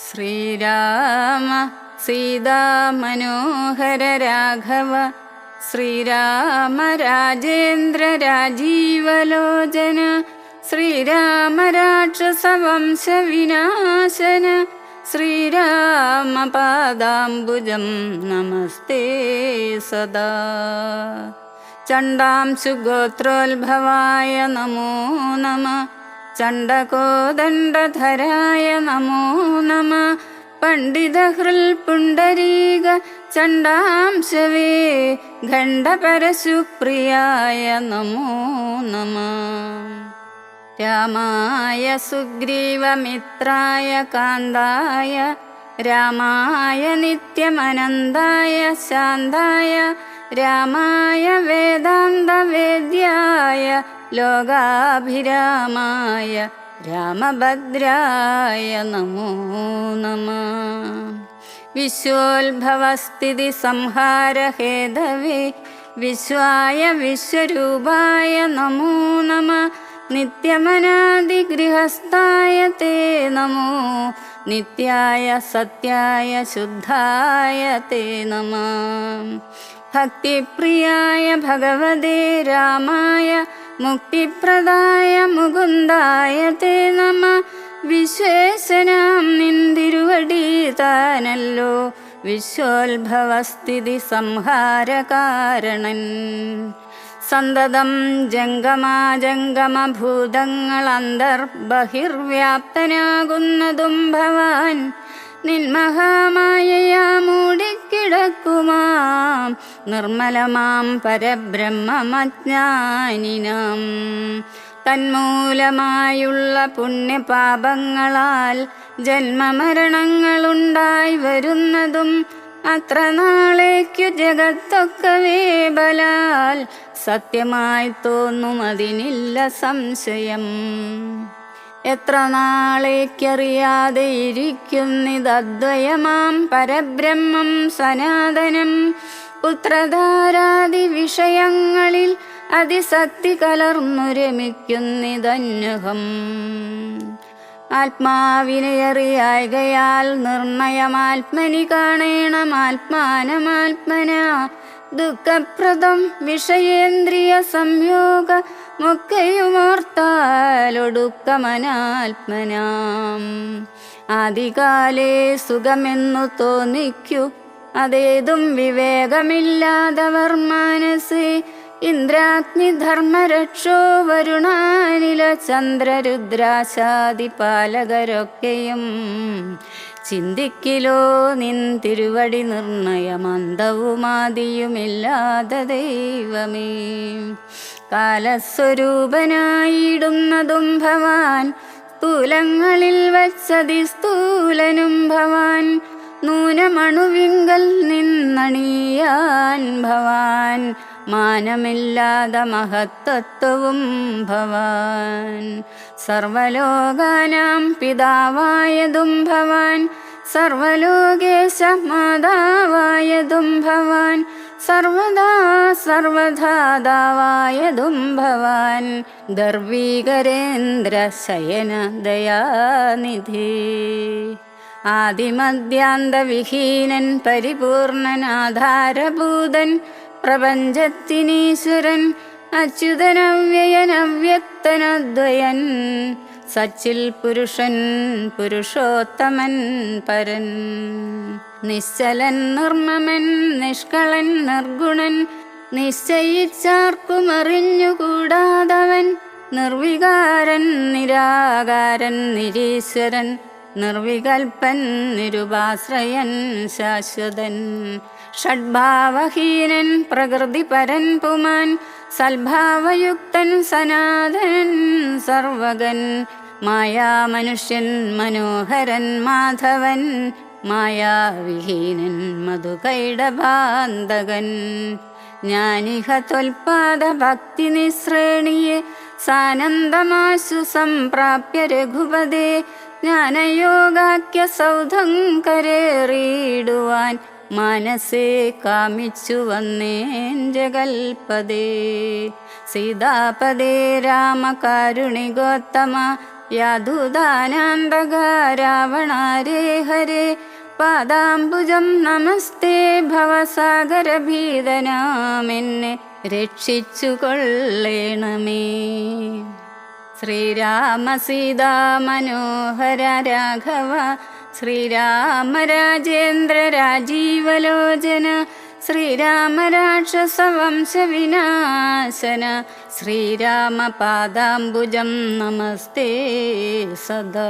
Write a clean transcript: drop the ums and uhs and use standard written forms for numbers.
ശ്രീരാമ സീതാ മനോഹര രാഘവ ശ്രീരാമ രാജേന്ദ്ര രാജീവലോചന ശ്രീരാമ രാക്ഷസ വംശ വിനാശന ശ്രീരാമ പാദാംബുജം നമസ്തേ സദാ. ചണ്ഡാംശുഗോത്രോത്ഭവായ നമോ നമഃ. ചണ്ഡകോദണ്ഡധരായ നമോ നമഃ. പണ്ഡിതഹൃൽ പുണ്ടരീക ചണ്ഡാംശവേ ഖണ്ഡപരശുപ്രിയായ നമോ നമഃ. രാമായ സുഗ്രീവമിത്രായ കാന്തായ രാമായ നിത്യമനന്തായ ശാന്തായ രാമായ വേദാന്തവേദ്യായ ലോകാഭിരാമായ രാമഭദ്രായ നമോ നമഃ. വിശ്വോത്ഭവസ്ഥിതി സംഹാര ഹേതവേ വിശ്വായ വിശ്വരൂപായ നമോ നമഃ. നിത്യമനാദിഗൃഹസ്ഥായ തേ നമോ നിത്യായ സത്യായ ശുദ്ധായ തേ നമഃ. ഭക്തിപ്രിയായ ഭഗവതേ രാമായ മുക്തിപ്രദായ മുകുന്ദായ തേ നമഃ. വിശ്വേശനാം നിന്തിരുവടി താനല്ലോ വിശ്വോത്ഭവസ്ഥിതി സംഹാരകാരണൻ. സന്തതം ജംഗമാജംഗമഭൂതങ്ങൾ അന്തർബഹിർവ്യാപ്തനാകുന്നതും ഭവാൻ നിന്മഹാമായയാ മൂടിക്കിടക്കുമാം നിർമ്മലമാം പരബ്രഹ്മമജ്ഞാനിനാം. തന്മൂലമായുള്ള പുണ്യപാപങ്ങളാൽ ജന്മമരണങ്ങളുണ്ടായി വരുന്നതും അത്ര നാളേക്കു ജഗത്തൊക്കവേ ബലാൽ സത്യമായി തോന്നും അതിനില്ല സംശയം. എത്ര നാളേക്കറിയാതെ ഇരിക്കുന്നിതദ്വയമാം പരബ്രഹ്മം സനാതനം. പുത്രധാരാദി വിഷയങ്ങളിൽ അതിസക്തി കലർന്നു രമിക്കുന്നിതന്യഹം. ആത്മാവിനെ അറിയായകയാൽ നിർണയമാത്മനി കാണേണമാത്മാനമാത്മന. ദുഃഖപ്രദം വിഷയേന്ദ്രിയ സംയോഗ മൊക്കയുമോർത്താലൊടുക്കമനാത്മനാം. ആദികാലേ സുഖമെന്നു തോന്നിക്കൂ അതേതും വിവേകമില്ലാതവർ മാനസേ. ഇന്ദ്രാഗ്നിധർമ്മരക്ഷോ വരുണാനില ചന്ദ്രരുദ്രാശാദിപാലകരൊക്കെയും ചിന്തിക്കിലോ നിൻ തിരുവടി നിർണയമന്തവുമാദിയുമില്ലാതെ ദൈവമേ. കാലസ്വരൂപനായിടുന്നതും ഭവാൻ സ്ഥൂലങ്ങളിൽ വച്ചതിസ്ഥൂലനും ഭവാൻ. നൂനമണുവിങ്കൽ നിന്നണിയാൻ ഭവാൻ മാനമില്ലാതെ മഹത്തത്വവും ഭവാൻ. സർവലോകാനാം പിതാവായതും ഭവാൻ സർവലോകേശ മാതാവായതും ഭവാൻ സർവദാ സർവധാതാവായതും ഭവാൻ. ഗർവീകരേന്ദ്ര ശയന ദയാനിധി. ആദിമധ്യാന്തവിഹീനൻ പരിപൂർണനാധാരഭൂതൻ പ്രപഞ്ചത്തിനീശ്വരൻ അച്യുതനവ്യയനവ്യക്തനദ്വയൻ. സച്ചിൽ പുരുഷൻ പുരുഷോത്തമൻ പരൻ. നിശ്ചലൻ നിർമ്മമൻ നിഷ്കളൻ നിർഗുണൻ നിശ്ചയിച്ചാർക്കുമറിഞ്ഞുകൂടാതവൻ. നിർവികാരൻ നിരാകാരൻ നിരീശ്വരൻ നിർവികൽപ്പൻ നിരുപാശ്രയൻ ശാശ്വതൻ. ഷഡ്ഭാവഹീനൻ പ്രകൃതിപരൻ പുമാൻ സൽഭാവയുക്തൻ സനാതനൻ സർവഗൻ. മായാമനുഷ്യൻ മനോഹരൻ മാധവൻ മായാവിഹീനൻ മധുകൈടഭാന്തകൻ. ജ്ഞാനിഹ ത്വൽപാദ ഭക്തി നിശ്രേണിയെ സാനന്ദമാശു സംപ്രാപ്യ രഘുപദേ. ജ്ഞാനയോഗാഖ്യ സൗധം കരേറിയിടുവാൻ മനസ്സേ കാമിച്ചു വന്നേൻ ജഗൽപദേ. സീതാപദേ രാമകാരുണികോത്തമ യാതുദാനാന്തക രാവണാരേ ഹരേ പാദാംബുജം നമസ്തേ ഭവസാഗരഭീതനാമെന്നെ രക്ഷിച്ചു കൊള്ളേണമേ. ശ്രീരാമ സീതാ മനോഹര രാഘവ ശ്രീരാമ രാജേന്ദ്ര രാജീവലോചന ശ്രീരാമ രാക്ഷസ വംശ വിനാശന ശ്രീരാമ പാദാംബുജം നമസ്തേ സദാ.